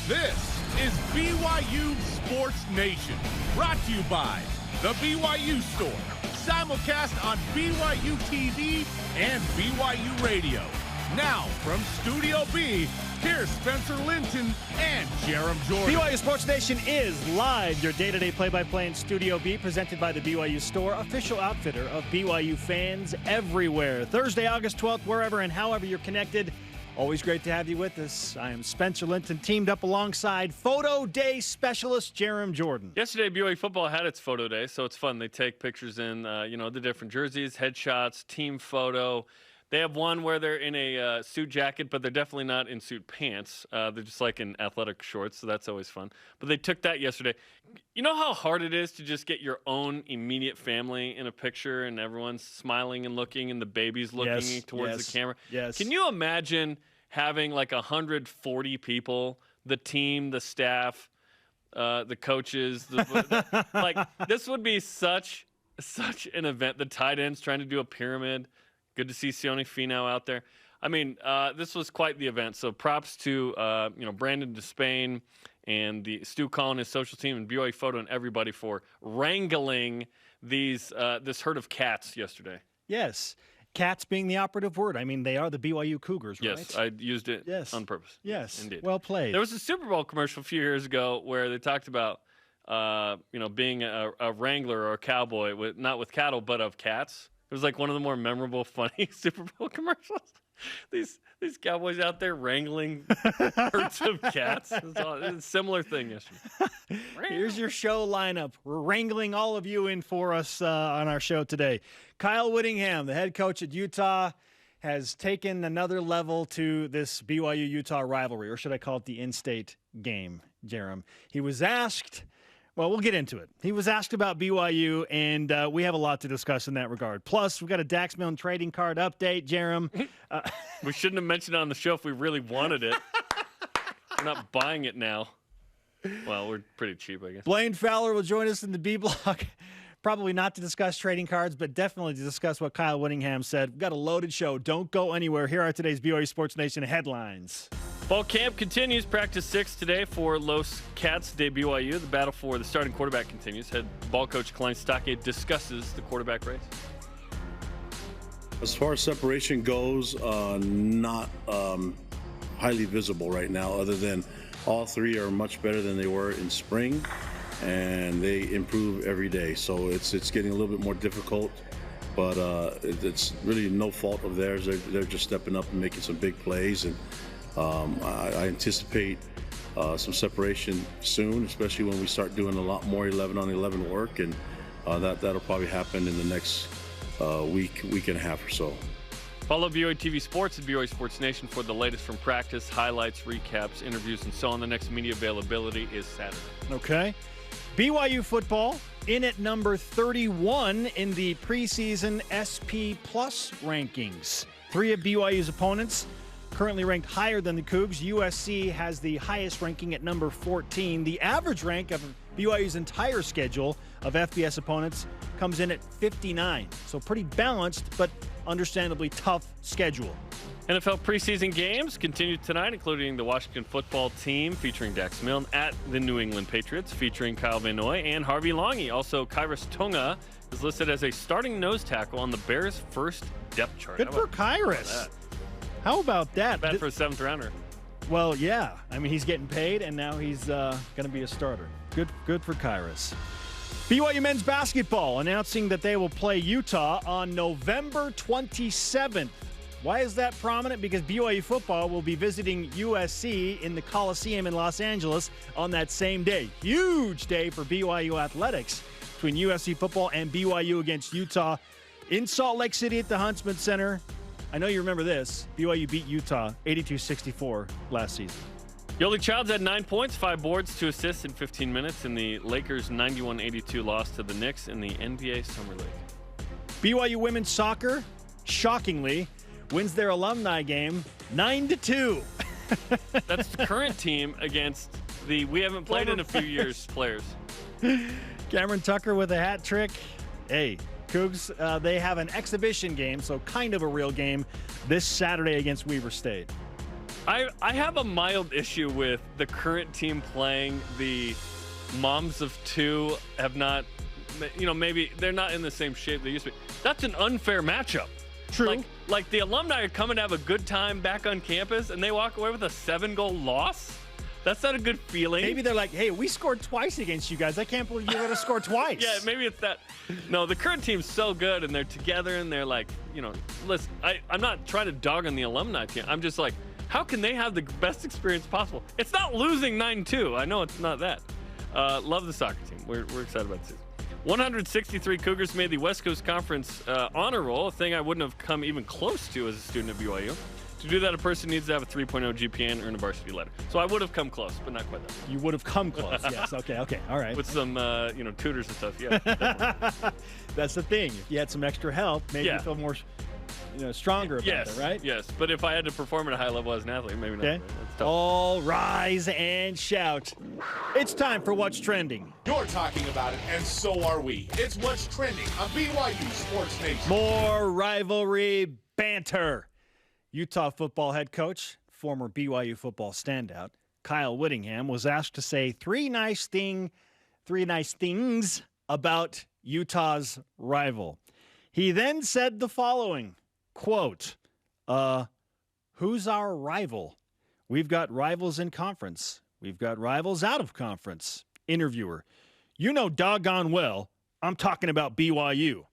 This is BYU Sports Nation, brought to you by the BYU Store, simulcast on BYU TV and BYU Radio. Now, from Studio B, here's Spencer Linton and Jerem Jordan. BYU Sports Nation is live, your day-to-day play-by-play in Studio B, presented by the BYU Store, official outfitter of BYU fans everywhere. Thursday, August 12th, wherever and however you're connected. Always great to have you with us. I am Spencer Linton, teamed up alongside Photo Day specialist Jerem Jordan. Yesterday, BYU Football had its photo day, so it's fun. They take pictures in, the different jerseys, headshots, team photo. They have one where they're in a suit jacket, but they're definitely not in suit pants. They're just like in athletic shorts, so that's always fun. But they took that yesterday. You know how hard it is to just get your own immediate family in a picture and everyone's smiling and looking and the baby's looking towards the camera? Yes. Can you imagine having like 140 people, the team, the staff, the coaches, like this would be such an event. The tight ends trying to do a pyramid. Good to see Sione Finau out there. I mean, this was quite the event. So props to Brandon Despain and the Stu Collin, his social team, and BYU Photo and everybody for wrangling this herd of cats yesterday. Yes. Cats being the operative word. I mean, they are the BYU Cougars, right? Yes, I used it on purpose. Yes, indeed. Well played. There was a Super Bowl commercial a few years ago where they talked about, being a wrangler or a cowboy, not with cattle, but of cats. It was like one of the more memorable, funny Super Bowl commercials. These cowboys out there wrangling herds of cats. It's a similar thing yesterday. Here's your show lineup. We're wrangling all of you in for us on our show today. Kyle Whittingham, the head coach at Utah, has taken another level to this BYU-Utah rivalry, or should I call it the in-state game, Jerem. He was asked... Well, we'll get into it. He was asked about BYU, and we have a lot to discuss in that regard. Plus, we've got a Dax Milne trading card update, Jerem. We shouldn't have mentioned it on the show if we really wanted it. We're not buying it now. Well, we're pretty cheap, I guess. Blaine Fowler will join us in the B block. Probably not to discuss trading cards, but definitely to discuss what Kyle Whittingham said. We've got a loaded show. Don't go anywhere. Here are today's BYU Sports Nation headlines. Fall camp continues. Practice 6 today for Los Cats de BYU. The battle for the starting quarterback continues. Head ball coach Klein Stake discusses the quarterback race. As far as separation goes, not highly visible right now, other than all three are much better than they were in spring, and they improve every day. So it's getting a little bit more difficult, but it's really no fault of theirs. They're just stepping up and making some big plays, and I anticipate some separation soon, especially when we start doing a lot more 11-on-11 work, and that'll probably happen in the next week and a half or so. Follow BYU TV Sports at BYU Sports Nation for the latest from practice, highlights, recaps, interviews, and so on. The next media availability is Saturday. Okay. BYU football in at number 31 in the preseason SP Plus rankings. 3 of BYU's opponents currently ranked higher than the Cougs. USC has the highest ranking at number 14. The average rank of BYU's entire schedule of FBS opponents comes in at 59. So pretty balanced, but understandably tough schedule. NFL preseason games continue tonight, including the Washington football team featuring Dax Milne at the New England Patriots, featuring Kyle Van Noy and Harvey Longy. Also, Kairos Tonga is listed as a starting nose tackle on the Bears' first depth chart. Good for Kairos. How about that? Bad for a 7th rounder. Well, yeah. I mean, he's getting paid, and now he's going to be a starter. Good for Kairos. BYU men's basketball announcing that they will play Utah on November 27th. Why is that prominent? Because BYU football will be visiting USC in the Coliseum in Los Angeles on that same day. Huge day for BYU athletics between USC football and BYU against Utah in Salt Lake City at the Huntsman Center. I know you remember this. BYU beat Utah 82-64 last season. Yoli Childs had 9 points, 5 boards, 2 assists in 15 minutes in the Lakers' 91-82 loss to the Knicks in the NBA Summer League. BYU women's soccer, shockingly, wins their alumni game 9-2. That's the current team against the we haven't played in a few years players. Cameron Tucker with a hat trick. Hey, Cougs, they have an exhibition game, so kind of a real game, this Saturday against Weber State. I have a mild issue with the current team playing the moms of two have not, maybe they're not in the same shape they used to be. That's an unfair matchup. True. Like the alumni are coming to have a good time back on campus, and they walk away with a 7-goal loss? That's not a good feeling. Maybe they're like, hey, we scored twice against you guys. I can't believe you're going to score twice. Yeah, maybe it's that. No, the current team's so good, and they're together, and they're like, listen, I'm not trying to dog on the alumni team. I'm just like, how can they have the best experience possible? It's not losing 9-2. I know it's not that. Love the soccer team. We're excited about the season. 163 Cougars made the West Coast Conference honor roll, a thing I wouldn't have come even close to as a student at BYU. To do that, a person needs to have a 3.0 GPA and earn a varsity letter. So I would have come close, but not quite that. You would have come close, yes. Okay, all right. With some, tutors and stuff, yeah. That's the thing. If you had some extra help, maybe you feel more stronger about it, right? Yes, but if I had to perform at a high level as an athlete, maybe not. Okay. That's tough. All rise and shout. It's time for What's Trending. You're talking about it, and so are we. It's What's Trending on BYU Sports Nation. More rivalry banter. Utah football head coach, former BYU football standout, Kyle Whittingham, was asked to say three nice things about Utah's rival. He then said the following, quote, who's our rival? We've got rivals in conference. We've got rivals out of conference. Interviewer, you know doggone well I'm talking about BYU.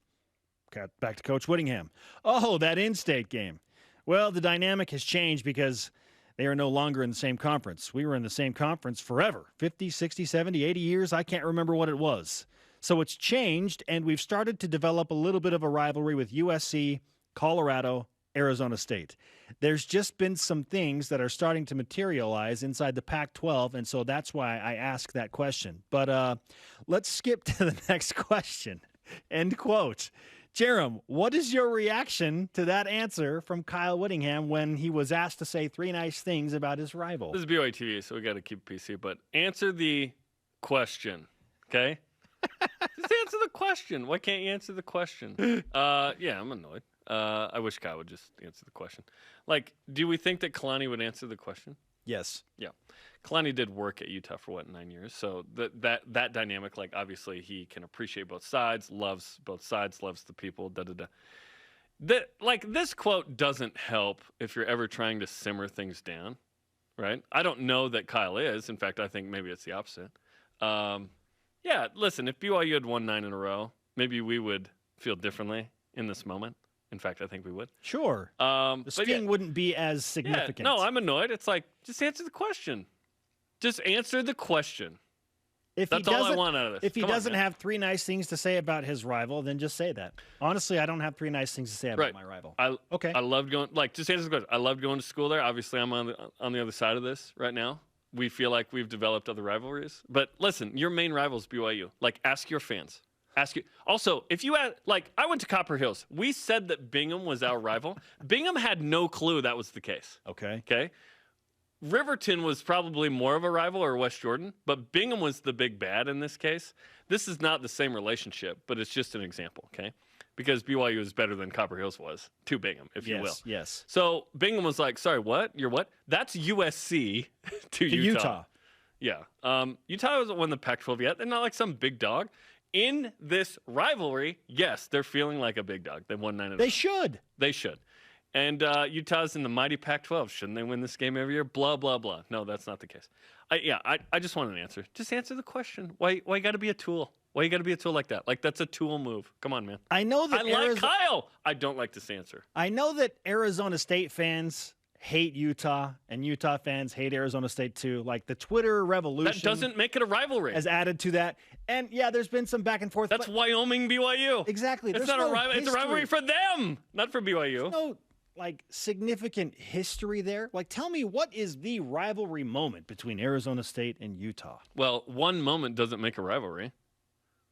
Got back to Coach Whittingham. Oh, that in-state game. Well, the dynamic has changed because they are no longer in the same conference. We were in the same conference forever, 50, 60, 70, 80 years. I can't remember what it was. So it's changed, and we've started to develop a little bit of a rivalry with USC, Colorado, Arizona State. There's just been some things that are starting to materialize inside the Pac-12, and so that's why I ask that question. But let's skip to the next question. End quote. Jerem, what is your reaction to that answer from Kyle Whittingham when he was asked to say three nice things about his rival? This is BYU TV, so we got to keep it PC, but answer the question, okay? Just answer the question. Why can't you answer the question? Yeah, I'm annoyed. I wish Kyle would just answer the question. Like, do we think that Kalani would answer the question? Yes. Yeah. Kalani did work at Utah for, 9 years? So that dynamic, like, obviously he can appreciate both sides, loves both sides, loves the people, da-da-da. This quote doesn't help if you're ever trying to simmer things down, right? I don't know that Kyle is. In fact, I think maybe it's the opposite. Yeah, listen, if BYU had won 9 in a row, maybe we would feel differently in this moment. In fact, I think we would. Sure. The sting wouldn't be as significant. Yeah, no, I'm annoyed. It's like, just answer the question. Just answer the question. That's all I want out of this. If he doesn't have three nice things to say about his rival, then just say that. Honestly, I don't have three nice things to say about my rival. Okay. I loved going, just answer the question. I loved going to school there. Obviously, I'm on the other side of this right now. We feel like we've developed other rivalries. But listen, your main rival is BYU. Ask your fans. Also, if you had, I went to Copper Hills. We said that Bingham was our rival. Bingham had no clue that was the case. Okay. Riverton was probably more of a rival, or West Jordan, but Bingham was the big bad in this case. This is not the same relationship, but it's just an example, okay? Because BYU is better than Copper Hills was to Bingham, if you will. Yes. So Bingham was like, sorry, what? You're what? That's USC to Utah. Yeah. Utah hasn't won the Pac-12 yet. They're not like some big dog. In this rivalry, yes, they're feeling like a big dog. They won 9 of them. They should. And Utah's in the mighty Pac-12. Shouldn't they win this game every year? Blah, blah, blah. No, that's not the case. I just want an answer. Just answer the question. Why you got to be a tool? Why you got to be a tool like that? That's a tool move. Come on, man. I know that like Kyle. I don't like this answer. I know that Arizona State fans hate Utah, and Utah fans hate Arizona State too. The Twitter revolution. That doesn't make it a rivalry. Has added to that. And yeah, there's been some back and forth. That's Wyoming BYU. Exactly. It's not a rivalry. It's a rivalry for them, not for BYU. There's no significant history there. Tell me, what is the rivalry moment between Arizona State and Utah? Well, one moment doesn't make a rivalry.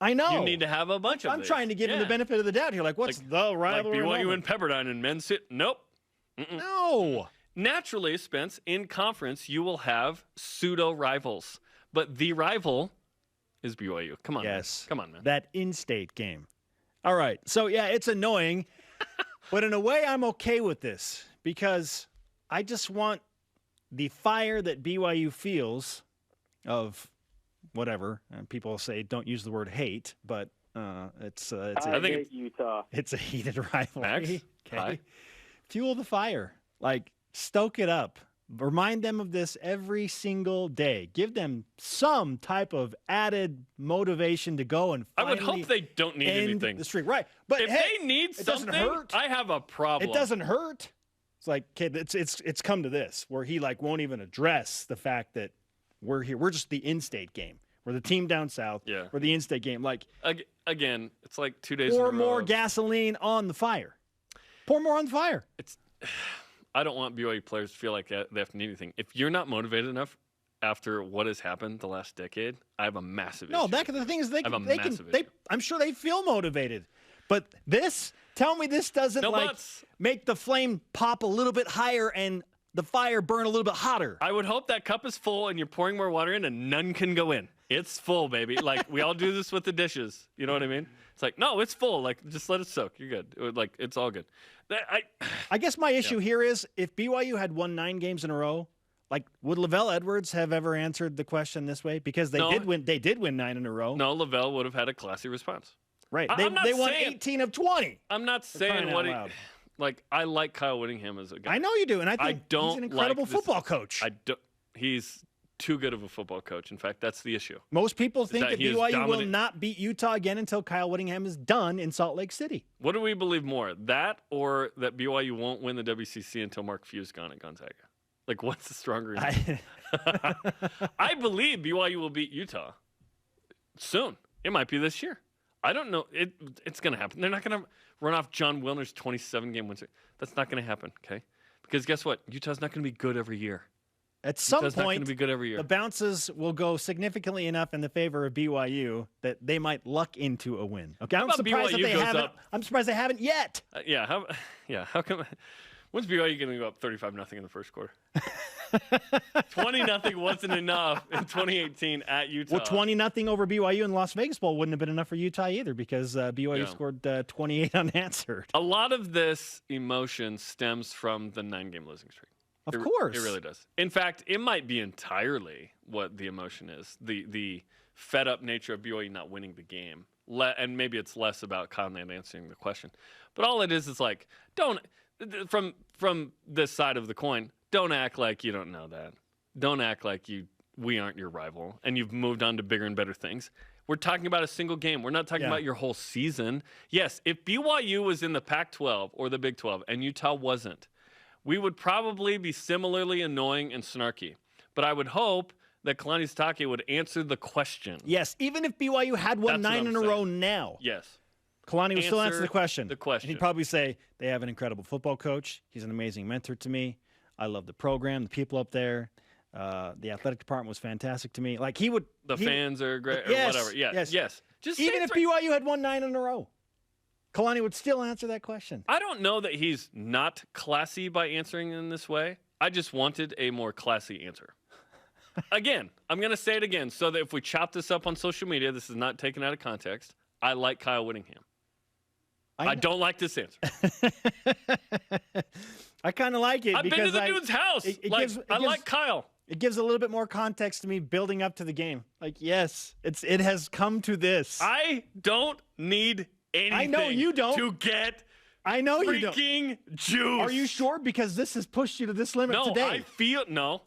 I know. You need to have a bunch of I'm trying to give him the benefit of the doubt here. What's the rivalry BYU moment? and Pepperdine and men's sit? Nope. Mm-mm. No. Naturally, Spence, in conference, you will have pseudo-rivals. But the rival is BYU. Come on, yes. Man. Come on, man. That in-state game. All right. So, yeah, it's annoying. But in a way, I'm okay with this because I just want the fire that BYU feels of whatever, and people say don't use the word hate, but it's I hate Utah. It's a heated rivalry. Max? Okay. Hi. Fuel the fire. Like, stoke it up. Remind them of this every single day. Give them some type of added motivation to go and I finally would hope they don't need end anything. the streak. Right. But If hey, they need it doesn't something, hurt. I have a problem. It doesn't hurt. It's like, kid, it's come to this where he like won't even address the fact that we're here. We're just the in-state game. We're the team down south. Yeah. We're the in-state game. Like, Again, it's like 2 days pour in a row. more gasoline on the fire. Pour more on the fire. I don't want BYU players to feel like they have to need anything. If you're not motivated enough after what has happened the last decade, I have a massive issue. No, the thing is I have a massive issue. I'm sure they feel motivated. But tell me this doesn't No buts. make the flame pop a little bit higher and the fire burn a little bit hotter. I would hope that cup is full and you're pouring more water in and none can go in. It's full, baby. Like, we all do this with the dishes. You know what I mean? It's like, no, it's full. Like, just let it soak. You're good. Like, it's all good. I guess my issue here is if BYU had won 9 games in a row, like, would Lavelle Edwards have ever answered the question this way? Because they did win. They did win 9 in a row. No, Lavelle would have had a classy response. Right. I'm not They won saying- 18 of 20. I'm not saying what he. Like, I like Kyle Whittingham as a guy. I know you do, and I think don't he's an incredible like this- football coach. He's too good of a football coach. In fact, that's the issue. Most people think that that he is BYU will dominant. not beat Utah again until Kyle Whittingham is done in Salt Lake City. What do we believe more? That or that BYU won't win the WCC until Mark Few's gone at Gonzaga? Like, what's the stronger? I believe BYU will beat Utah soon. It might be this year. I don't know. It's going to happen. They're not going to run off John Wilner's 27-game win streak. That's not going to happen, okay? Because guess what? Utah's not going to be good every year. At some Utah's not point, going to be good every year. the bounces will go significantly enough in the favor of BYU that they might luck into a win. Okay, I'm about surprised that BYU they goes haven't. up? I'm surprised they haven't yet. How come? When's BYU going to go up 35-0 in the first quarter? 20-0 wasn't enough in 2018 at Utah. Well, 20-0 over BYU in Las Vegas Bowl wouldn't have been enough for Utah either because BYU scored 28 unanswered. A lot of this emotion stems from the 9-game losing streak. Of course. It really does. In fact, it might be entirely what the emotion is. The fed-up nature of BYU not winning the game. And maybe it's less about Kyle not answering the question. But all it is like, from this side of the coin, don't act like you don't know that. Don't act like we aren't your rival and you've moved on to bigger and better things. We're talking about a single game. We're not talking about your whole season. Yes, if BYU was in the Pac-12 or the Big 12 and Utah wasn't, we would probably be similarly annoying and snarky. But I would hope that Kalani Sitake would answer the question. Yes, even if BYU had won That's what 9 I'm in a saying. row now. Yes. Kalani would still answer the question. The question. And he'd probably say, they have an incredible football coach. He's an amazing mentor to me. I love the program, the people up there. The athletic department was fantastic to me. Like, Fans are great or Yes, whatever. Yes. Just even say if BYU had won 9 in a row, Kalani would still answer that question. I don't know that he's not classy by answering in this way. I just wanted a more classy answer. Again, I'm going to say it again so that if we chop this up on social media, this is not taken out of context. I like Kyle Whittingham. I don't like this answer. I kind of like it. I've been to the dude's house. I like Kyle. It gives a little bit more context to me building up to the game. Like, yes, it has come to this. I don't need anything. I know you don't. To get I know you don't. freaking juice. Are you sure? Because this has pushed you to this limit No, today. I feel no.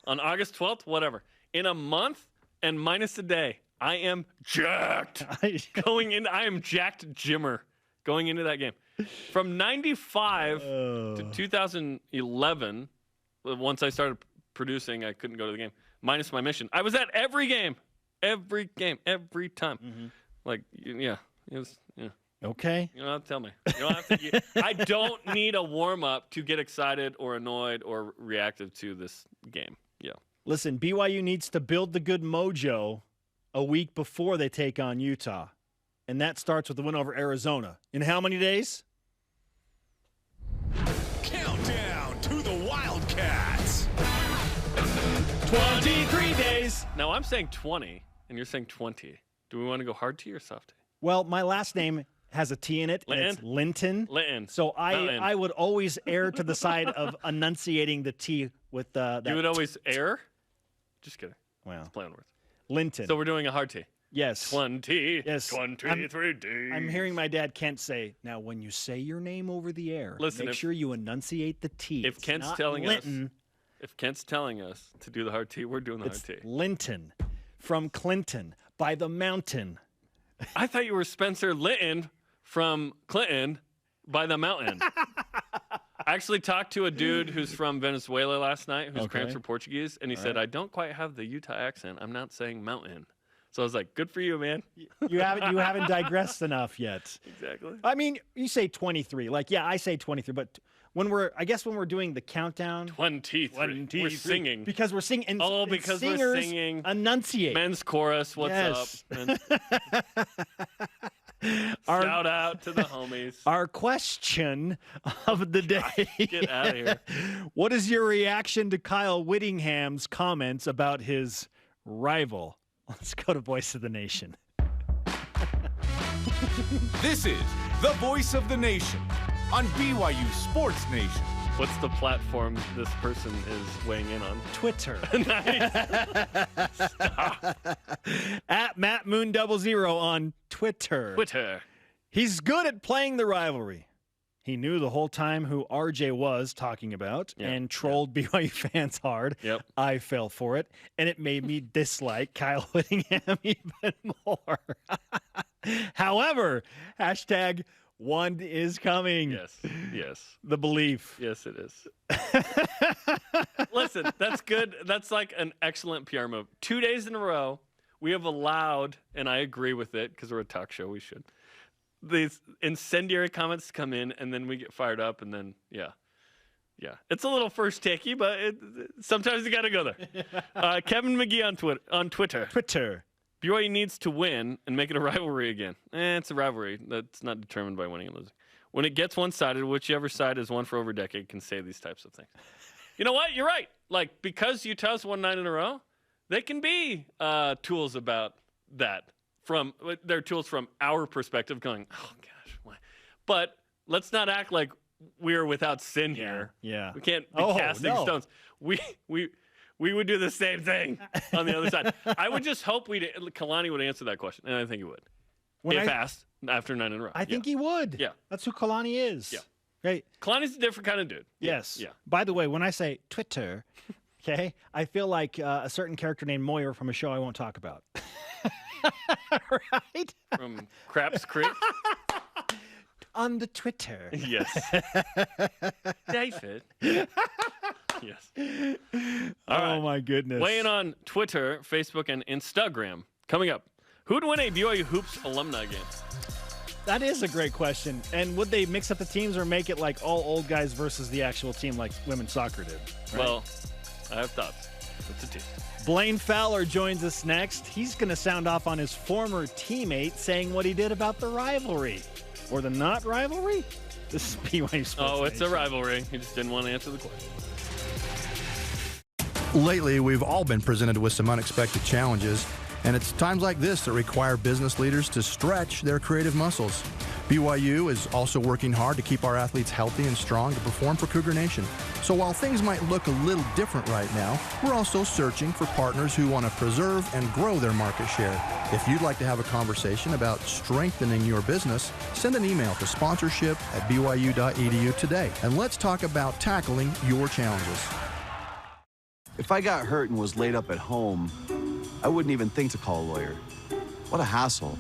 On August 12th, whatever. In a month and minus a day, I am jacked. I am jacked Jimmer going into that game. From 95 to 2011, once I started producing, I couldn't go to the game. Minus my mission. I was at every game, every time. Mm-hmm. Like, yeah, it was, yeah. Okay. You don't have to tell me. You don't have to. I don't need a warm-up to get excited or annoyed or reactive to this game. Yeah. Listen, BYU needs to build the good mojo a week before they take on Utah. And that starts with the win over Arizona. In how many days? Countdown to the Wildcats. 23 days. Now, I'm saying 20, and you're saying 20. Do we want to go hard T or soft T? Well, my last name has a T in it, and it's Linton. Linton. So I would always err to the side of enunciating the T with that. You would always err? Just kidding. Wow. It's play on words. Linton. So we're doing a hard T. Yes. 20. Yes. 23 days. I'm hearing my dad Kent say, now when you say your name over the air, Listen, make sure you enunciate the T. If Kent's telling us to do the hard T, we're doing the hard T. Linton from Clinton by the mountain. I thought you were Spencer Linton from Clinton by the mountain. I actually talked to a dude who's from Venezuela last night whose parents were Portuguese, and he said, I don't quite have the Utah accent. I'm not saying mountain. So I was like, good for you, man. You haven't digressed enough yet. Exactly. I mean, you say 23. Like, yeah, I say 23, but when we're doing the countdown. 23. We're singing. Because we're singing. Because we're singing. Enunciate. Men's chorus, what's up? Shout out to the homies. Our question of the day. Get out of here. What is your reaction to Kyle Whittingham's comments about his rival? Let's go to Voice of the Nation. This is the Voice of the Nation on BYU Sports Nation. What's the platform this person is weighing in on? Twitter. Nice. At MattMoon00 on Twitter. He's good at playing the rivalry. He knew the whole time who RJ was talking about and trolled BYU fans hard. Yep. I fell for it, and it made me dislike Kyle Whittingham even more. However, hashtag one is coming. Yes. The belief. Yes, it is. Listen, that's good. That's like an excellent PR move. 2 days in a row, we have allowed, and I agree with it because we're a talk show, we should, these incendiary comments to come in, and then we get fired up, and then, yeah. It's a little first takey, but sometimes you got to go there. Kevin McGee on Twitter. BYU needs to win and make it a rivalry again. It's a rivalry. That's not determined by winning and losing. When it gets one-sided, whichever side has won for over a decade can say these types of things. You know what? You're right. Like, because Utah's won 9 in a row, they can be tools about that. They're tools from our perspective going, oh, gosh, why? But let's not act like we're without sin here. Yeah. We can't be casting stones. We would do the same thing on the other side. I would just hope Kalani would answer that question, and I think he would. If asked after 9 in a row. I think he would. Yeah. That's who Kalani is. Yeah. Right. Kalani's a different kind of dude. Yes. Yeah. By the way, when I say Twitter, okay, I feel like a certain character named Moyer from a show I won't talk about. Right? From Craps Creek. On the Twitter. Yes. David. Yes. All right. My goodness. Weighing on Twitter, Facebook, and Instagram. Coming up, who'd win a BYU Hoops alumni game? That is a great question. And would they mix up the teams or make it like all old guys versus the actual team like women's soccer did? Right? Well, I have thoughts. It's a team. Blaine Fowler joins us next. He's going to sound off on his former teammate saying what he did about the rivalry. Or the not rivalry? This is BYU Sports Oh, it's a Nation. rivalry. He just didn't want to answer the question. Lately, we've all been presented with some unexpected challenges, and it's times like this that require business leaders to stretch their creative muscles. BYU is also working hard to keep our athletes healthy and strong to perform for Cougar Nation. So while things might look a little different right now, we're also searching for partners who want to preserve and grow their market share. If you'd like to have a conversation about strengthening your business, send an email to sponsorship@byu.edu today, and let's talk about tackling your challenges. If I got hurt and was laid up at home, I wouldn't even think to call a lawyer. What a hassle.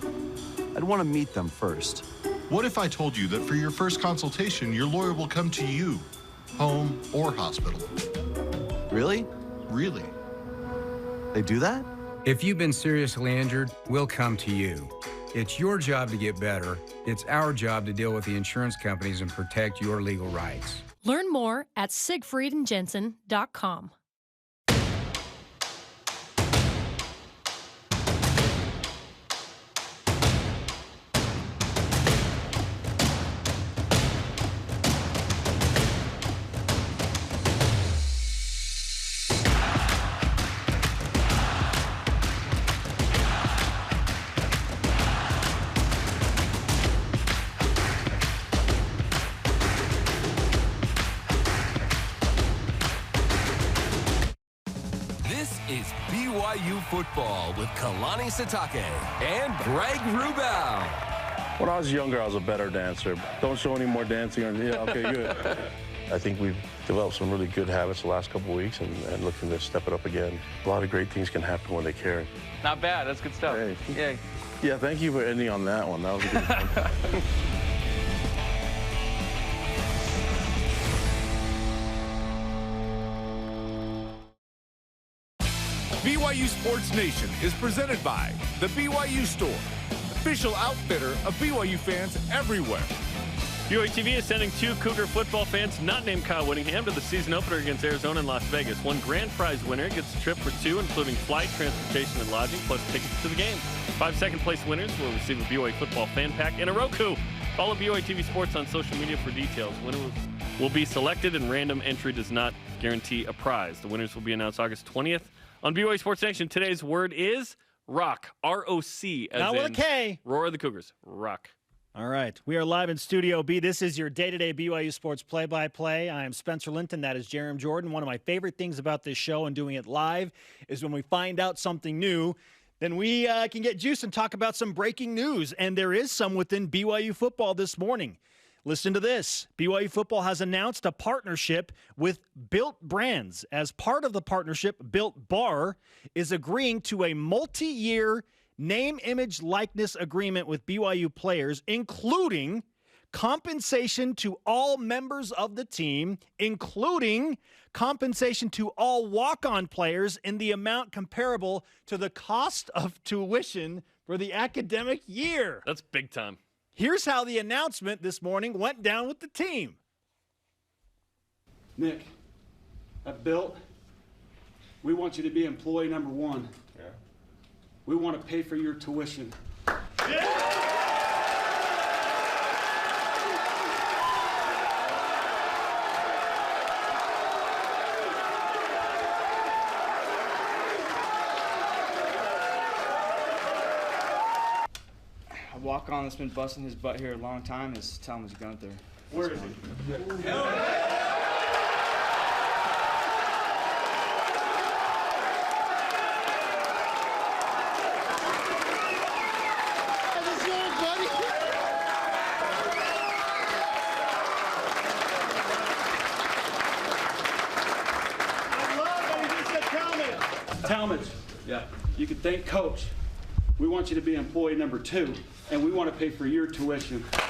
I'd want to meet them first. What if I told you that for your first consultation, your lawyer will come to you, home or hospital? Really? Really? They do that? If you've been seriously injured, we'll come to you. It's your job to get better. It's our job to deal with the insurance companies and protect your legal rights. Learn more at siegfriedandjensen.com. Football with Kalani Sitake and Greg Wrubell. When I was younger, I was a better dancer. Don't show any more dancing. Okay, good. I think we've developed some really good habits the last couple of weeks and looking to step it up again. A lot of great things can happen when they care. Not bad. That's good stuff. Hey. Yeah, thank you for ending on that one. That was a good one. BYU Sports Nation is presented by the BYU Store, official outfitter of BYU fans everywhere. BYU TV is sending 2 Cougar football fans not named Kyle Whittingham to the season opener against Arizona in Las Vegas. One grand prize winner gets a trip for 2, including flight, transportation, and lodging, plus tickets to the game. 5 second-place winners will receive a BYU football fan pack and a Roku. Follow BYU TV Sports on social media for details. Winners will be selected, and random entry does not guarantee a prize. The winners will be announced August 20th on BYU Sports Nation. Today's word is rock. R-O-C. Not with a K. Roar of the Cougars. Rock. All right. We are live in Studio B. This is your day-to-day BYU Sports play-by-play. I am Spencer Linton. That is Jerem Jordan. One of my favorite things about this show and doing it live is when we find out something new, then we can get juice and talk about some breaking news. And there is some within BYU football this morning. Listen to this. BYU Football has announced a partnership with Built Brands. As part of the partnership, Built Bar is agreeing to a multi-year name, image, likeness agreement with BYU players, including compensation to all members of the team, including compensation to all walk-on players in the amount comparable to the cost of tuition for the academic year. That's big time. Here's how the announcement this morning went down with the team. Nick, at Built, we want you to be employee number 1. Yeah. We want to pay for your tuition. Yeah! A walk-on that's been busting his butt here a long time is Talmadge Gunther. Where is he? Talmadge. Yeah. You can thank Coach. We want you to be employee number 2, and we want to pay for your tuition. This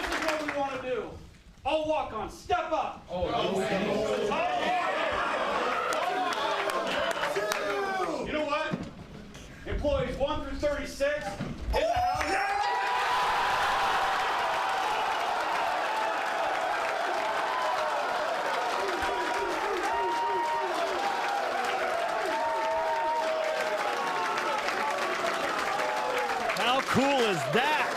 is what we want to do. All walk-on, step up. You know what? Employees 1 through 36 in the house. How cool is that?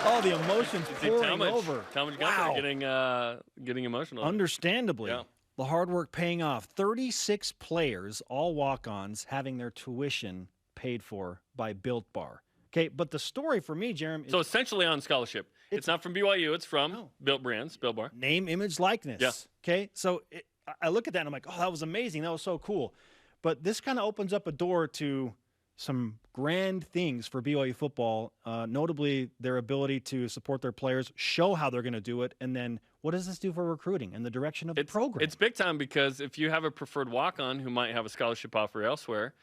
Oh, the emotions pouring over. Talmadge Wow. Gunther getting emotional. Understandably. Yeah. The hard work paying off. 36 players, all walk-ons, having their tuition paid for by Built Bar. Okay, but the story for me, Jeremy, So essentially on scholarship. It's not from BYU. It's from Built Brands, Built Bar. name, image, likeness. Yeah. Okay, so I look at that and I'm like, oh, that was amazing. That was so cool. But this kind of opens up a door to some grand things for BYU football, notably their ability to support their players, show how they're going to do it, and then what does this do for recruiting and the direction of the program? It's big time because if you have a preferred walk-on who might have a scholarship offer elsewhere,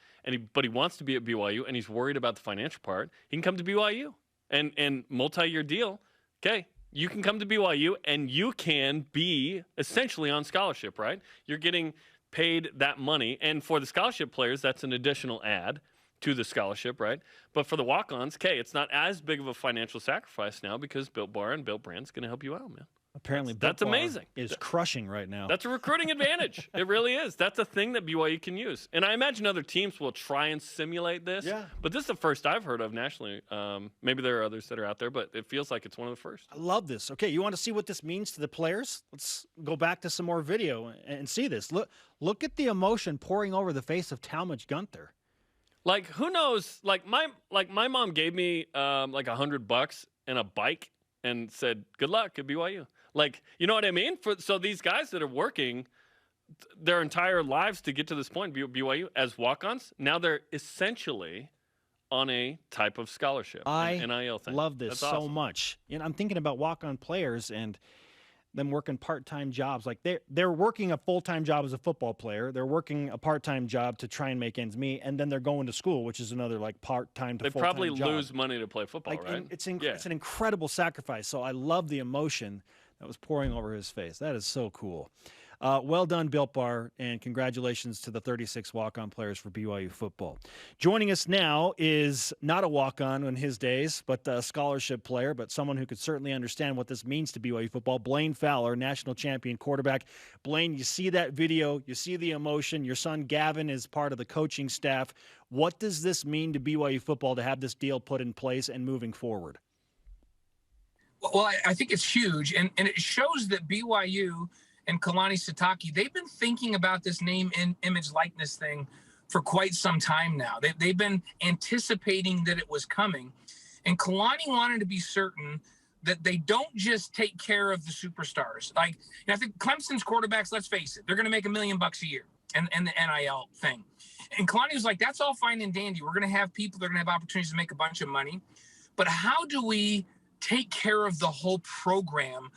but he wants to be at BYU and he's worried about the financial part, he can come to BYU and multi-year deal. Okay, you can come to BYU and you can be essentially on scholarship, right? You're getting paid that money, and for the scholarship players, that's an additional add to the scholarship, right? But for the walk-ons, okay, it's not as big of a financial sacrifice now because Built Bar and Built Brand's going to help you out, man. Apparently, that's Built Bar amazing. Is crushing right now. That's a recruiting advantage. It really is. That's a thing that BYU can use. And I imagine other teams will try and simulate this. Yeah. But this is the first I've heard of nationally. Maybe there are others that are out there, but it feels like it's one of the first. I love this. Okay, you want to see what this means to the players? Let's go back to some more video and see this. Look at the emotion pouring over the face of Talmadge Gunther. Like, who knows? Like my mom gave me like $100 and a bike and said, good luck at BYU. Like, you know what I mean? So these guys that are working their entire lives to get to this point, BYU, as walk-ons, now they're essentially on a type of scholarship. I NIL thing. love this That's so awesome. much. And I'm thinking about walk-on players and them working part-time jobs. Like they're working a full-time job as a football player. They're working a part-time job to try and make ends meet, and then they're going to school, which is another like part-time to full-time job. They probably lose money to play football, Like, right? It's an incredible sacrifice. So I love the emotion that was pouring over his face. That is so cool. Well done, Built Bar, and congratulations to the 36 walk-on players for BYU football. Joining us now is not a walk-on in his days, but a scholarship player, but someone who could certainly understand what this means to BYU football. Blaine Fowler, national champion quarterback. Blaine, you see that video, you see the emotion. Your son Gavin is part of the coaching staff. What does this mean to BYU football to have this deal put in place and moving forward? Well, I think it's huge, and it shows that BYU and Kalani Sitake, they've been thinking about this name and image likeness thing for quite some time now. They've been anticipating that it was coming. And Kalani wanted to be certain that they don't just take care of the superstars. Like, I think Clemson's quarterbacks, let's face it, they're going to make $1 million a year and the NIL thing. And Kalani was like, that's all fine and dandy. We're going to have people that are going to have opportunities to make a bunch of money. But how do we take care of the whole program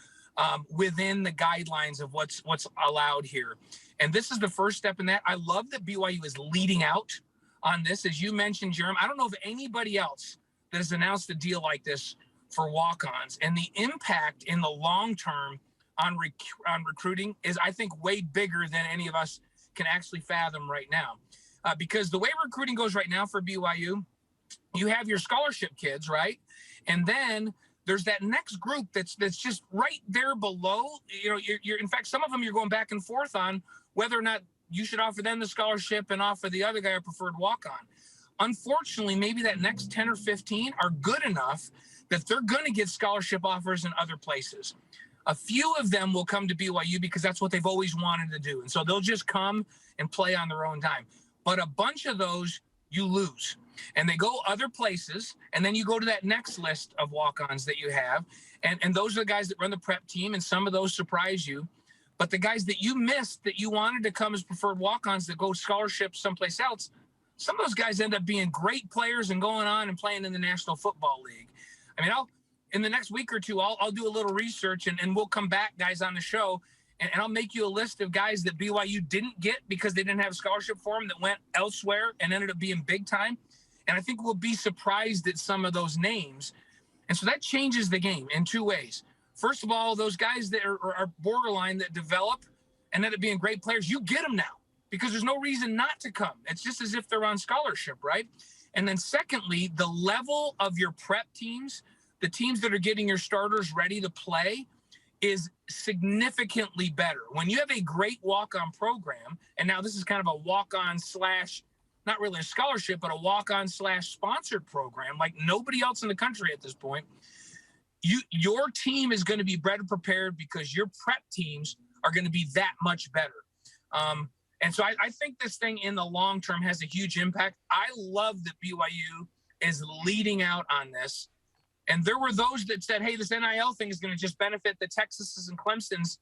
within the guidelines of what's allowed here? And this is the first step in that. I love that BYU is leading out on this. As you mentioned, Jeremy, I don't know of anybody else that has announced a deal like this for walk-ons. And the impact in the long term on recruiting is, I think, way bigger than any of us can actually fathom right now. Because the way recruiting goes right now for BYU, you have your scholarship kids, right? And then there's that next group that's just right there below. You know, you're in fact, some of them you're going back and forth on whether or not you should offer them the scholarship and offer the other guy a preferred walk-on. Unfortunately, maybe that next 10 or 15 are good enough that they're going to get scholarship offers in other places. A few of them will come to BYU because that's what they've always wanted to do. And so they'll just come and play on their own time. But a bunch of those you lose. And they go other places, and then you go to that next list of walk-ons that you have, and those are the guys that run the prep team, and some of those surprise you. But the guys that you missed that you wanted to come as preferred walk-ons that go scholarships someplace else, some of those guys end up being great players and going on and playing in the National Football League. I mean, in the next week or two, I'll do a little research, and we'll come back, guys, on the show, and I'll make you a list of guys that BYU didn't get because they didn't have a scholarship for them that went elsewhere and ended up being big time. And I think we'll be surprised at some of those names. And so that changes the game in two ways. First of all, those guys that are borderline that develop and end up being great players, you get them now because there's no reason not to come. It's just as if they're on scholarship, right? And then secondly, the level of your prep teams, the teams that are getting your starters ready to play, is significantly better. When you have a great walk-on program, and now this is kind of a walk-on slash, not really a scholarship, but a walk-on slash sponsored program like nobody else in the country at this point, your team is going to be better prepared because your prep teams are going to be that much better. And so I think this thing in the long term has a huge impact. I love that BYU is leading out on this. And there were those that said, hey, this NIL thing is going to just benefit the Texases and Clemsons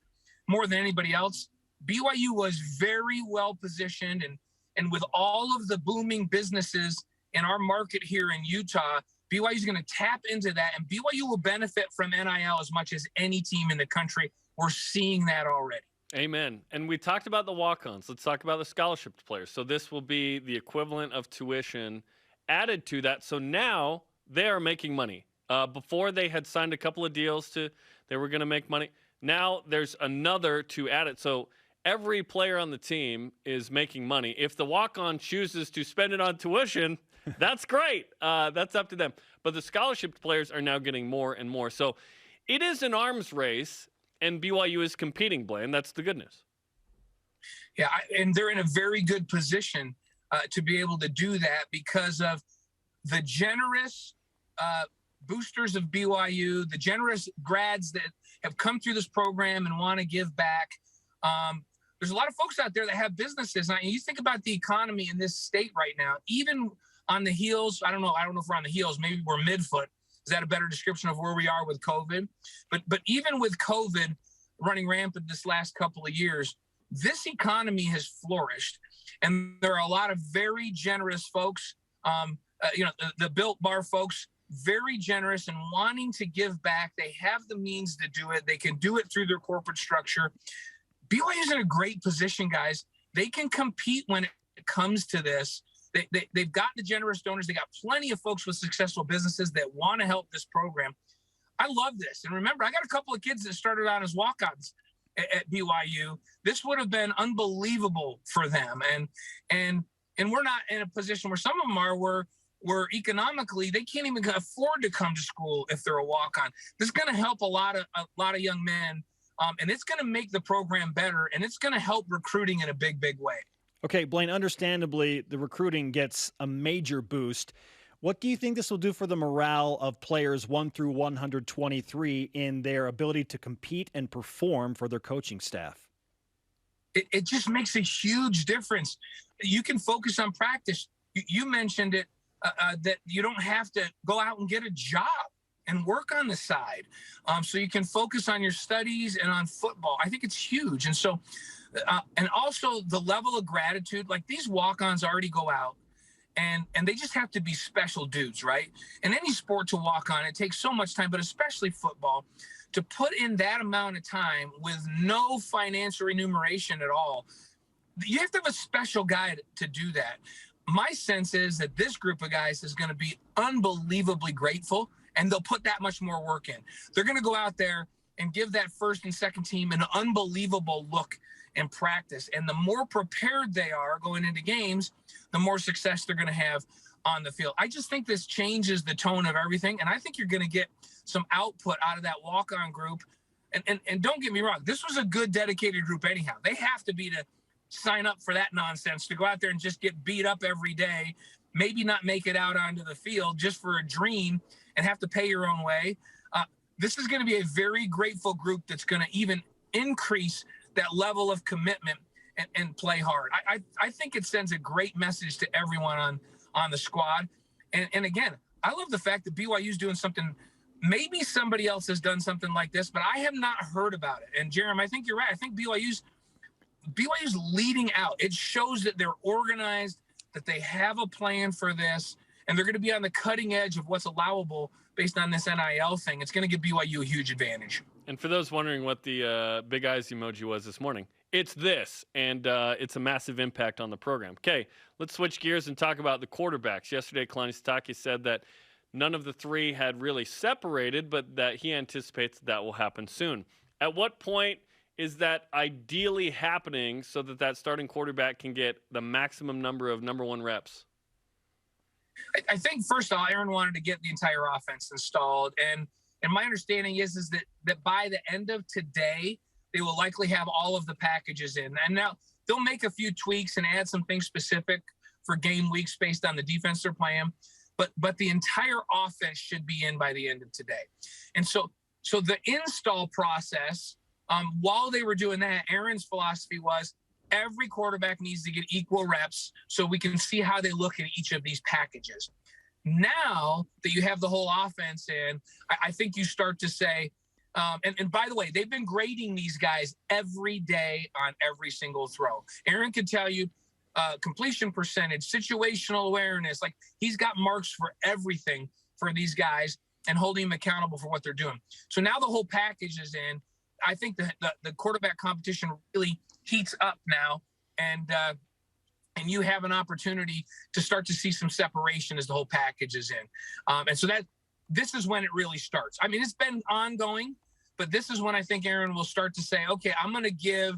more than anybody else. BYU was very well positioned, and with all of the booming businesses in our market here in Utah, BYU is going to tap into that, and BYU will benefit from NIL as much as any team in the country. We're seeing that already. Amen. And we talked about the walk-ons. Let's talk about the scholarship players. So this will be the equivalent of tuition added to that. So now they are making money. Before they had signed a couple of deals they were going to make money. Now there's another to add it. So every player on the team is making money. If the walk-on chooses to spend it on tuition, that's great. That's up to them. But the scholarship players are now getting more and more. So it is an arms race, and BYU is competing, Blaine. That's the good news. Yeah, and they're in a very good position to be able to do that because of the generous boosters of BYU, the generous grads that have come through this program and want to give back. There's a lot of folks out there that have businesses. Now, you think about the economy in this state right now, even on the heels, I don't know if we're on the heels, maybe we're midfoot Is that a better description of where we are with COVID? But even with COVID running rampant this last couple of years, this economy has flourished. And there are a lot of very generous folks, the Built Bar folks, very generous and wanting to give back. They have the means to do it. They can do it through their corporate structure. BYU's in a great position, guys. They can compete when it comes to this. They've got the generous donors. They got plenty of folks with successful businesses that want to help this program. I love this. And remember, I got a couple of kids that started out as walk-ons at BYU. This would have been unbelievable for them. And we're not in a position where some of them are where economically they can't even afford to come to school if they're a walk-on. This is going to help a lot of young men, and it's going to make the program better, and it's going to help recruiting in a big, big way. Okay, Blaine, understandably, the recruiting gets a major boost. What do you think this will do for the morale of players 1 through 123 in their ability to compete and perform for their coaching staff? It just makes a huge difference. You can focus on practice. You mentioned it, that you don't have to go out and get a job and work on the side. So you can focus on your studies and on football. I think it's huge. And so, and also the level of gratitude, like these walk-ons already go out and they just have to be special dudes, right? In any sport to walk on, it takes so much time, but especially football, to put in that amount of time with no financial remuneration at all. You have to have a special guy to do that. My sense is that this group of guys is going to be unbelievably grateful, and they'll put that much more work in. They're going to go out there and give that first and second team an unbelievable look in practice. And the more prepared they are going into games, the more success they're going to have on the field. I just think this changes the tone of everything, and I think you're going to get some output out of that walk-on group. And don't get me wrong, this was a good, dedicated group anyhow. They have to be to sign up for that nonsense, to go out there and just get beat up every day, maybe not make it out onto the field just for a dream and have to pay your own way. This is going to be a very grateful group that's going to even increase that level of commitment and play hard. I think it sends a great message to everyone on the squad. And again, I love the fact that BYU's doing something. Maybe somebody else has done something like this, but I have not heard about it. And Jeremy, I think you're right. I think BYU's leading out. It shows that they're organized, that they have a plan for this, and they're going to be on the cutting edge of what's allowable based on this NIL thing. It's going to give BYU a huge advantage. And for those wondering what the big eyes emoji was this morning, it's this, and it's a massive impact on the program. Okay, let's switch gears and talk about the quarterbacks. Yesterday, Kalani Sitake said that none of the three had really separated, but that he anticipates that will happen soon. At what point is that ideally happening so that starting quarterback can get the maximum number of number one reps? I think, first of all, Aaron wanted to get the entire offense installed. And my understanding is that by the end of today, they will likely have all of the packages in. And now they'll make a few tweaks and add some things specific for game weeks based on the defense they're playing. But the entire offense should be in by the end of today. And so the install process, while they were doing that, Aaron's philosophy was every quarterback needs to get equal reps so we can see how they look in each of these packages. Now that you have the whole offense in, I think you start to say, and by the way, they've been grading these guys every day on every single throw. Aaron can tell you completion percentage, situational awareness, like he's got marks for everything for these guys and holding them accountable for what they're doing. So now the whole package is in. I think the quarterback competition really heats up now, and you have an opportunity to start to see some separation as the whole package is in. And so this is when it really starts. I mean, it's been ongoing, but this is when I think Aaron will start to say, okay, I'm going to give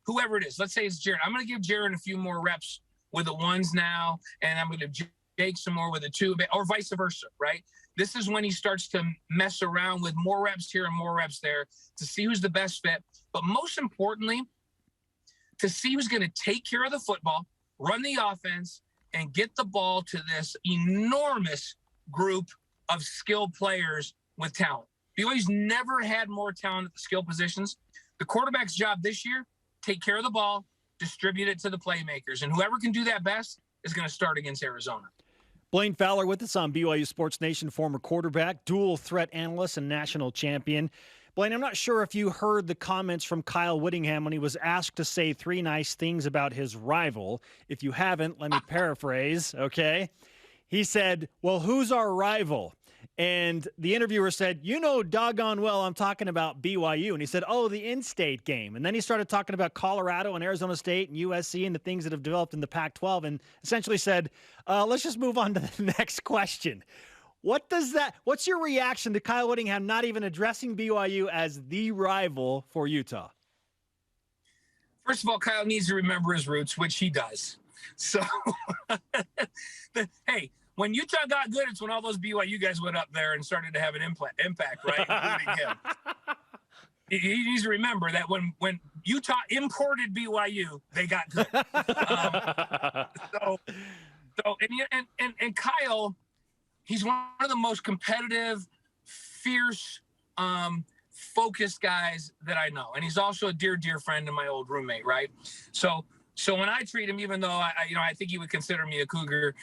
whoever it is, let's say it's Jaron. I'm going to give Jaron a few more reps with the ones now, and I'm going to give Jake some more with the two, or vice versa, right? This is when he starts to mess around with more reps here and more reps there to see who's the best fit. But most importantly, to see who's going to take care of the football, run the offense, and get the ball to this enormous group of skilled players with talent. BYU's never had more talent at the skill positions. The quarterback's job this year, take care of the ball, distribute it to the playmakers. And whoever can do that best is going to start against Arizona. Blaine Fowler with us on BYU Sports Nation, former quarterback, dual threat analyst, and national champion. Blaine, I'm not sure if you heard the comments from Kyle Whittingham when he was asked to say 3 nice things about his rival. If you haven't, let me paraphrase, okay? He said, well, who's our rival? And the interviewer said, you know doggone well I'm talking about BYU. And he said, oh, the in-state game. And then he started talking about Colorado and Arizona State and USC and the things that have developed in the Pac-12 and essentially said, let's just move on to the next question. What's your reaction to Kyle Whittingham not even addressing BYU as the rival for Utah? First of all, Kyle needs to remember his roots, which he does. So, hey, when Utah got good, it's when all those BYU guys went up there and started to have an impact, right? Including him. He needs to remember that when Utah imported BYU, they got good. And Kyle, he's one of the most competitive, fierce, focused guys that I know. And he's also a dear, dear friend and my old roommate, right? So when I treat him, even though I think he would consider me a Cougar,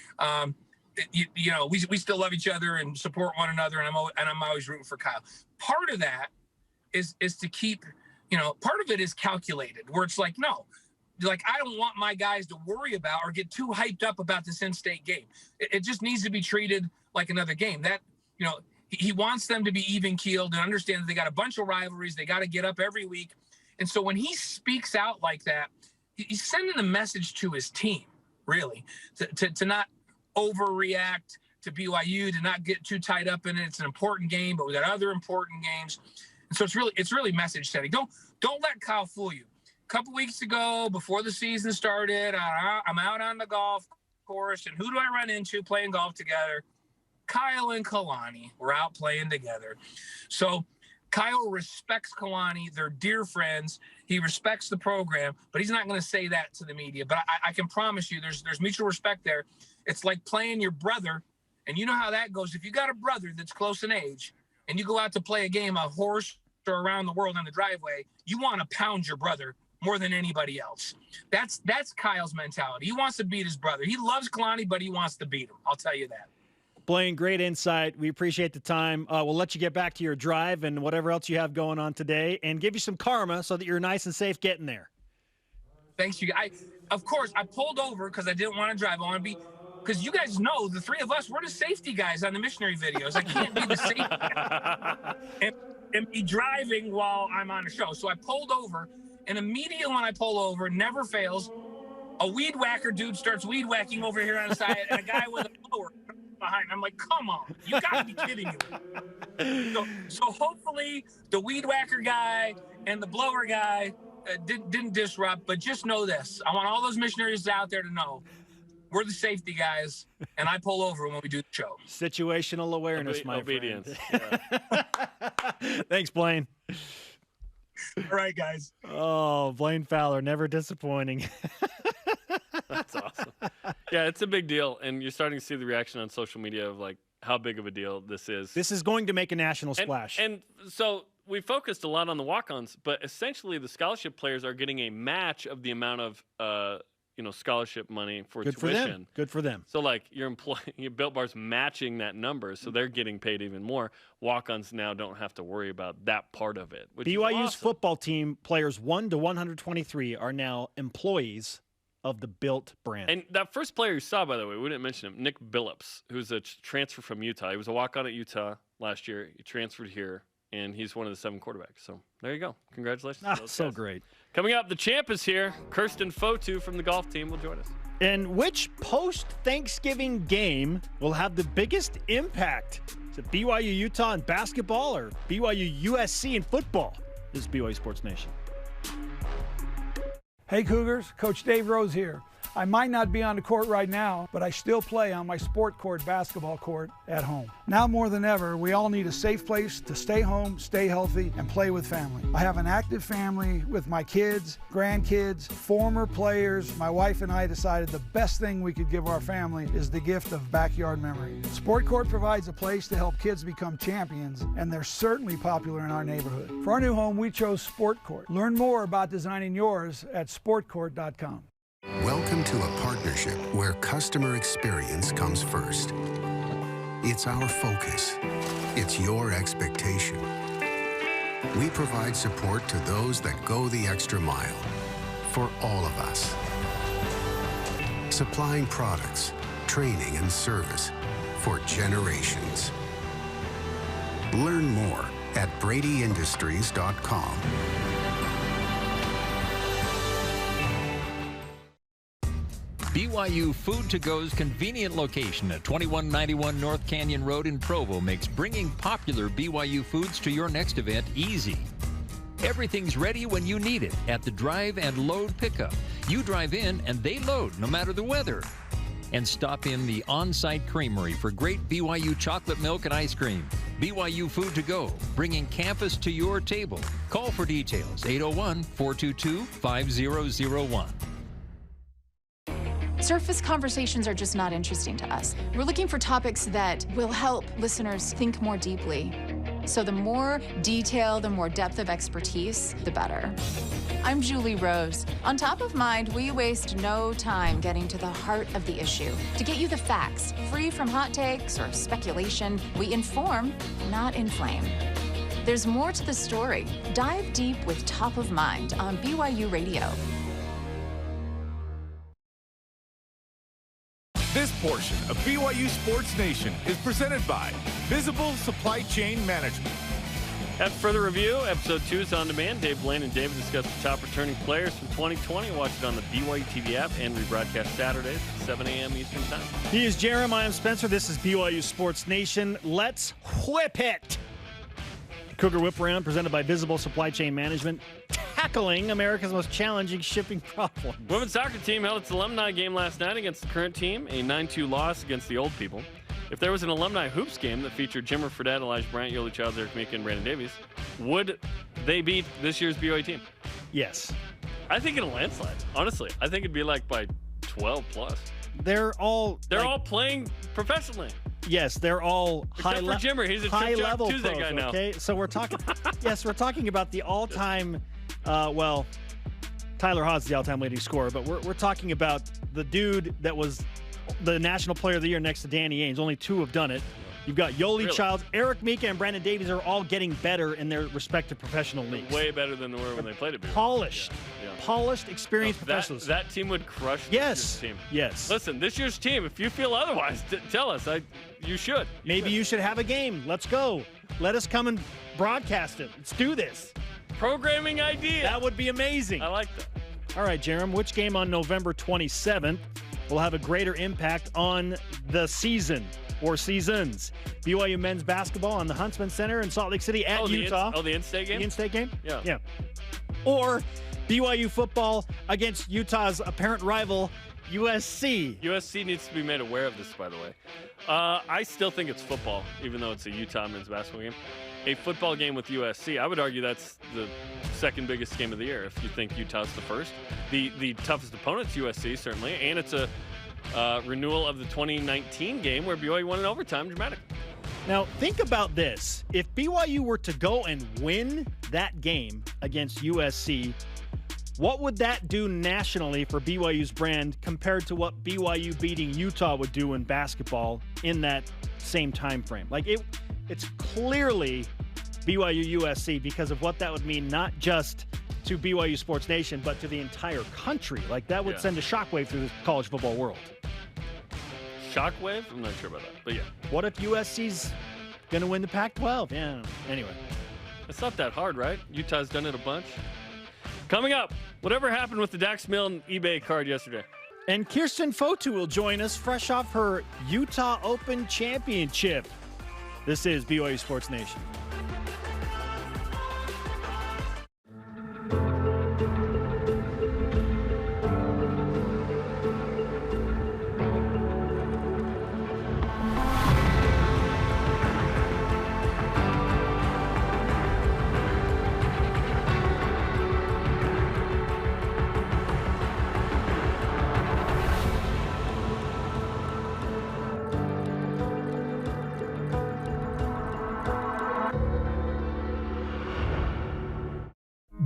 we still love each other and support one another, and I'm always rooting for Kyle. Part of that is to keep, part of it is calculated, where it's like, no, like I don't want my guys to worry about or get too hyped up about this in-state game. It just needs to be treated like another game. That, he wants them to be even-keeled and understand that they got a bunch of rivalries. They got to get up every week. And so when he speaks out like that, he's sending a message to his team, really, to not overreact to BYU, to not get too tied up in it. It's an important game, but we got other important games. And so it's really message setting. Don't let Kyle fool you. A couple weeks ago, before the season started, I'm out on the golf course, and who do I run into playing golf together? Kyle and Kalani were out playing together. So Kyle respects Kalani. They're dear friends. He respects the program, but he's not going to say that to the media. But I can promise you there's mutual respect there. It's like playing your brother, and you know how that goes. If you got a brother that's close in age and you go out to play a game, a horse or around the world on the driveway, you want to pound your brother more than anybody else. That's Kyle's mentality. He wants to beat his brother. He loves Kalani, but he wants to beat him. I'll tell you that. Blaine, great insight. We appreciate the time. We'll let you get back to your drive and whatever else you have going on today and give you some karma so that you're nice and safe getting there. Thanks, you guys. Of course, I pulled over because I didn't want to drive. I want to be – because you guys know the three of us, we're the safety guys on the missionary videos. I can't be the safety guy and be driving while I'm on a show. So I pulled over, and immediately when I pull over, never fails, a weed whacker dude starts weed whacking over here on the side, and a guy with a blower behind. I'm like, come on, you gotta be kidding me. So hopefully the weed whacker guy and the blower guy didn't disrupt, but just know this. I want all those missionaries out there to know we're the safety guys, and I pull over when we do the show. Situational awareness, my obedience. friend. Yeah. Thanks, Blaine. All right, guys. Oh, Blaine Fowler, never disappointing. That's awesome. Yeah, it's a big deal, and you're starting to see the reaction on social media of like how big of a deal this is. This is going to make a national splash. And so we focused a lot on the walk-ons, but essentially the scholarship players are getting a match of the amount of scholarship money for Good tuition. for them. Good for them. So like your Built Bar's matching that number, so they're getting paid even more. Walk-ons now don't have to worry about that part of it. Which BYU's is awesome. football team players 1 to 123 are now employees of the Built brand. And that first player you saw, by the way, we didn't mention him, Nick Billups, who's a transfer from Utah. He was a walk-on at Utah last year. He transferred here, and he's one of the 7 quarterbacks. So there you go. Congratulations. to those So guys. great. Coming up, the champ is here. Kirsten Fotu from the golf team will join us. And which post-Thanksgiving game will have the biggest impact? Is it BYU Utah in basketball or BYU USC in football? This is BYU Sports Nation. Hey Cougars, Coach Dave Rose here. I might not be on the court right now, but I still play on my sport court basketball court at home. Now more than ever, we all need a safe place to stay home, stay healthy, and play with family. I have an active family with my kids, grandkids, former players. My wife and I decided the best thing we could give our family is the gift of backyard memory. Sport Court provides a place to help kids become champions, and they're certainly popular in our neighborhood. For our new home, we chose Sport Court. Learn more about designing yours at sportcourt.com. Welcome Welcome to a partnership where customer experience comes first. It's our focus. It's your expectation. We provide support to those that go the extra mile for all of us. Supplying products, training, and service for generations. Learn more at BradyIndustries.com. BYU Food2Go's convenient location at 2191 North Canyon Road in Provo makes bringing popular BYU foods to your next event easy. Everything's ready when you need it at the drive and load pickup. You drive in and they load no matter the weather. And stop in the on-site creamery for great BYU chocolate milk and ice cream. BYU Food2Go, bringing campus to your table. Call for details, 801-422-5001. Surface conversations are just not interesting to us. We're looking for topics that will help listeners think more deeply. So the more detail, the more depth of expertise, the better. I'm Julie Rose. On Top of Mind, we waste no time getting to the heart of the issue. To get you the facts, free from hot takes or speculation, we inform, not inflame. There's more to the story. Dive deep with Top of Mind on BYU Radio. This portion of BYU Sports Nation is presented by Visible Supply Chain Management. After further review, episode 2 is on demand. Dave Blaine and David discuss the top returning players from 2020. Watch it on the BYU TV app and rebroadcast Saturdays at 7 a.m. Eastern Time. He is Jeremy. I am Spencer. This is BYU Sports Nation. Let's whip it. Cougar Whip Around presented by Visible Supply Chain Management, tackling America's most challenging shipping problems. Women's soccer team held its alumni game last night against the current team, a 9-2 loss against the old people. If there was an alumni hoops game that featured Jimmer Fredette, Elijah Bryant, Yoli Childs, Eric Mika, and Brandon Davies, would they beat this year's BYU team? Yes. I think in a landslide. Honestly, I think it'd be like by 12 plus. They're all playing professionally. Yes, they're all Except for Jimmer, he's a high level Tuesday pros, guy now. Okay, so we're talking. Yes, we're talking about the all-time. Well, Tyler Haws is the all-time leading scorer, but we're talking about the dude that was the National Player of the Year next to Danny Ainge. Only 2 have done it. You've got Yoli Childs, Eric Mika, and Brandon Davies are all getting better in their respective professional leagues. Way better than they were when they played it. Polished, polished, experienced that professionals. That team would crush this year's team. Yes. Listen, this year's team, if you feel otherwise, tell us. You should. Maybe you should have a game. Let's go. Let us come and broadcast it. Let's do this. Programming idea. That would be amazing. I like that. All right, Jerem, which game on November 27th will have a greater impact on the season or seasons? BYU men's basketball on the Huntsman Center in Salt Lake City at Utah. The in-state game? The in-state game? Yeah. Or BYU football against Utah's apparent rival, USC. USC needs to be made aware of this, by the way. I still think it's football, even though it's a Utah men's basketball game. A football game with USC, I would argue that's the second biggest game of the year if you think Utah's the first. The toughest opponent's USC, certainly, and it's a renewal of the 2019 game where BYU won in overtime dramatically. Now, think about this. If BYU were to go and win that game against USC, what would that do nationally for BYU's brand compared to what BYU beating Utah would do in basketball in that same time frame? Like, it's clearly BYU USC because of what that would mean, not just to BYU Sports Nation, but to the entire country. Like, that would send a shockwave through the college football world. Shockwave? I'm not sure about that, but yeah. What if USC's going to win the Pac-12? Yeah, anyway. It's not that hard, right? Utah's done it a bunch. Coming up, whatever happened with the Dax Milne eBay card yesterday? And Kirsten Fotu will join us fresh off her Utah Open Championship. This is BYU Sports Nation.